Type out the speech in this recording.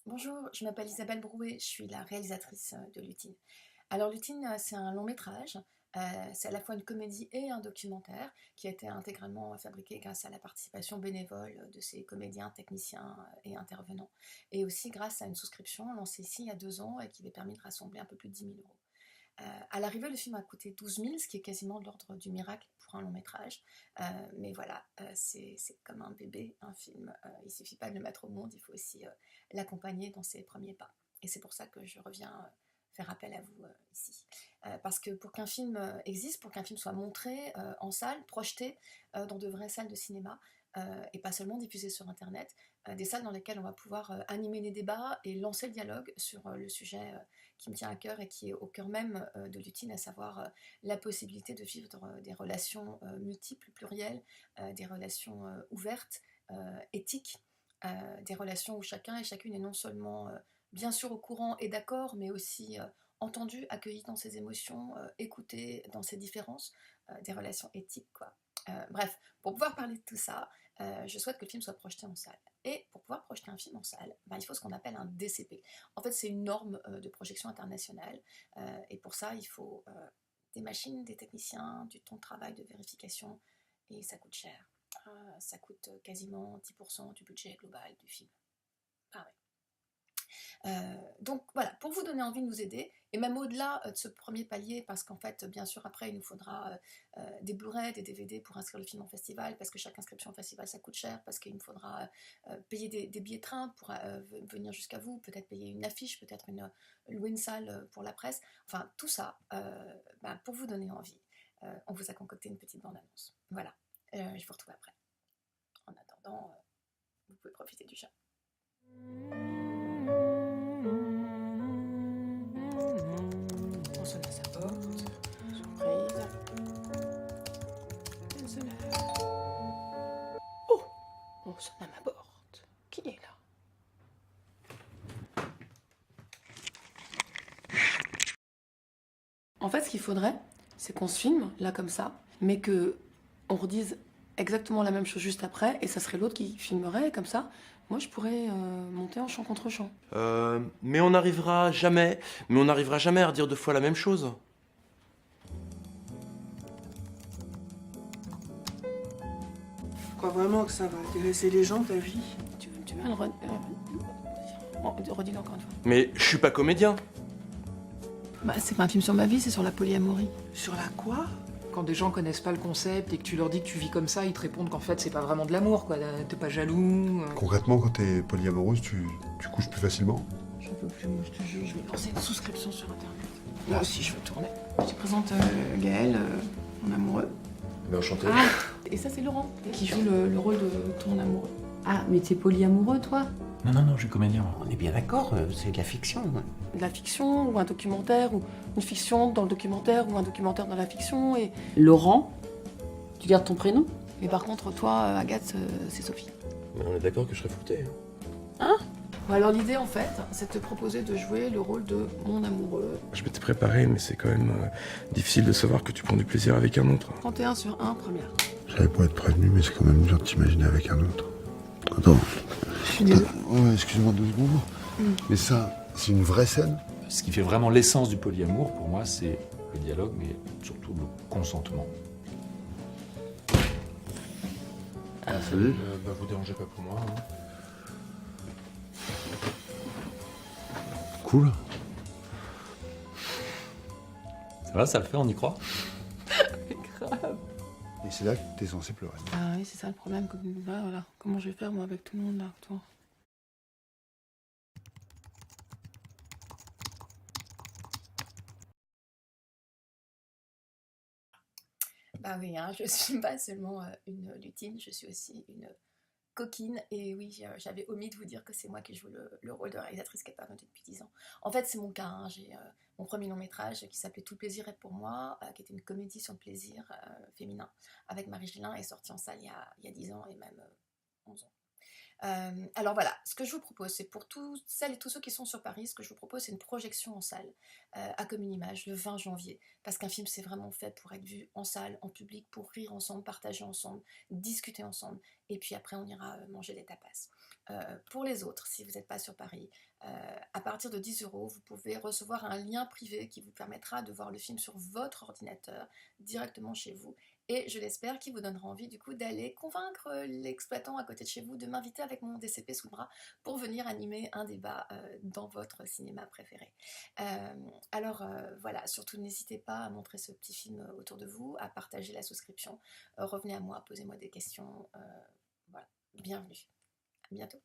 Bonjour, je m'appelle Isabelle Brouet, je suis la réalisatrice de Lutine. Alors Lutine, c'est un long métrage, c'est à la fois une comédie et un documentaire qui a été intégralement fabriqué grâce à la participation bénévole de ces comédiens, techniciens et intervenants. Et aussi grâce à une souscription lancée ici il y a 2 ans et qui avait permis de rassembler un peu plus de 10 000 euros. À l'arrivée, le film a coûté 12 000, ce qui est quasiment de l'ordre du miracle pour un long métrage. Mais voilà, c'est comme un bébé, un film. Il ne suffit pas de le mettre au monde, il faut aussi l'accompagner dans ses premiers pas. Et c'est pour ça que je reviens faire appel à vous ici. Parce que pour qu'un film existe, pour qu'un film soit montré en salle, projeté dans de vraies salles de cinéma, et pas seulement diffusé sur Internet, des salles dans lesquelles on va pouvoir animer les débats et lancer le dialogue sur le sujet qui me tient à cœur et qui est au cœur même de Lutine, à savoir la possibilité de vivre des relations multiples, plurielles, des relations ouvertes, éthiques, des relations où chacun et chacune est non seulement bien sûr au courant et d'accord, mais aussi entendu, accueilli dans ses émotions, écouté dans ses différences, des relations éthiques, quoi. Bref, pour pouvoir parler de tout ça, je souhaite que le film soit projeté en salle. Et pour pouvoir projeter un film en salle, ben, il faut ce qu'on appelle un DCP. En fait, c'est une norme de projection internationale. Et pour ça, il faut des machines, des techniciens, du temps de travail, de vérification. Et ça coûte cher. Ça coûte quasiment 10% du budget global du film. Pareil. Donc voilà, pour vous donner envie de nous aider, et même au-delà de ce premier palier, parce qu'en fait, bien sûr, après, il nous faudra des Blu-ray, des DVD pour inscrire le film en festival, parce que chaque inscription au festival, ça coûte cher, parce qu'il nous faudra payer des billets de train pour venir jusqu'à vous, peut-être payer une affiche, peut-être louer une salle pour la presse. Enfin, tout ça, ben, pour vous donner envie, on vous a concocté une petite bande-annonce. Voilà, je vous retrouve après. En attendant, vous pouvez profiter du chat. On sonne à sa porte, surprise. Elle se lève. Oh, on sonne à ma porte. Qui est là? En fait, ce qu'il faudrait, c'est qu'on se filme, là comme ça, mais que on redise exactement la même chose juste après, et ça serait l'autre qui filmerait, et comme ça, moi je pourrais monter en chant contre chant. Mais on n'arrivera jamais à redire 2 fois la même chose. Je crois vraiment que ça va intéresser les gens, ta vie. Tu veux le redis-le encore une fois. Mais je suis pas comédien. Bah, c'est pas un film sur ma vie, c'est sur la polyamorie. Sur la quoi? Quand des gens connaissent pas le concept et que tu leur dis que tu vis comme ça, ils te répondent qu'en fait c'est pas vraiment de l'amour, quoi. T'es pas jaloux. Concrètement, quand t'es polyamoureuse, tu couches plus facilement? J'en peux plus, moi je te jure, je vais lancer une souscription sur Internet. Moi aussi je veux tourner. Je te présente Gaël, mon amoureux. Mais enchanté. Ah, et ça c'est Laurent, qui joue le rôle de ton amoureux. Ah, mais t'es polyamoureux, toi? Non, je suis comédien. On est bien d'accord, c'est de la fiction. De la fiction, ou un documentaire, ou une fiction dans le documentaire, ou un documentaire dans la fiction, et... Laurent? Tu gardes ton prénom? Mais par contre, toi, Agathe, c'est Sophie. Mais on est d'accord que je serais fouté. Bon, alors l'idée, en fait, c'est de te proposer de jouer le rôle de mon amoureux. Je m'étais préparé, mais c'est quand même difficile de savoir que tu prends du plaisir avec un autre. 31 sur 1, première. J'avais pas être prévenu, mais c'est quand même dur de t'imaginer avec un autre. Attends. Je suis désolée. Ouais, excuse-moi 2 secondes. Mais ça, c'est une vraie scène? Ce qui fait vraiment l'essence du polyamour, pour moi, c'est le dialogue, mais surtout le consentement. Salut. Vous dérangez pas pour moi. Hein. Cool. Ça va, ça le fait, on y croit? Grave. Et c'est là que t'es censé pleurer. Ah oui, c'est ça le problème. Voilà. Comment je vais faire, moi, avec tout le monde, là, toi? Bah oui, hein, je suis pas seulement une lutine, je suis aussi une coquine. Et oui, j'avais omis de vous dire que c'est moi qui joue le rôle de réalisatrice qui est pas notée depuis 10 ans. En fait, c'est mon cas. Hein, j'ai mon premier long métrage qui s'appelait Tout le plaisir est pour moi, qui était une comédie sur le plaisir féminin avec Marie Gélin, est sorti en salle il y a 10 ans et même 11 ans. Alors voilà, ce que je vous propose, c'est pour toutes celles et tous ceux qui sont sur Paris, ce que je vous propose, c'est une projection en salle à Commune Image le 20 janvier. Parce qu'un film, c'est vraiment fait pour être vu en salle, en public, pour rire ensemble, partager ensemble, discuter ensemble. Et puis après, on ira manger des tapas. Pour les autres, si vous n'êtes pas sur Paris, à partir de 10 €, vous pouvez recevoir un lien privé qui vous permettra de voir le film sur votre ordinateur directement chez vous. Et je l'espère qu'il vous donnera envie du coup d'aller convaincre l'exploitant à côté de chez vous de m'inviter avec mon DCP sous le bras pour venir animer un débat dans votre cinéma préféré. Voilà, surtout n'hésitez pas à montrer ce petit film autour de vous, à partager la souscription. Revenez à moi, posez-moi des questions. Voilà, bienvenue. À bientôt.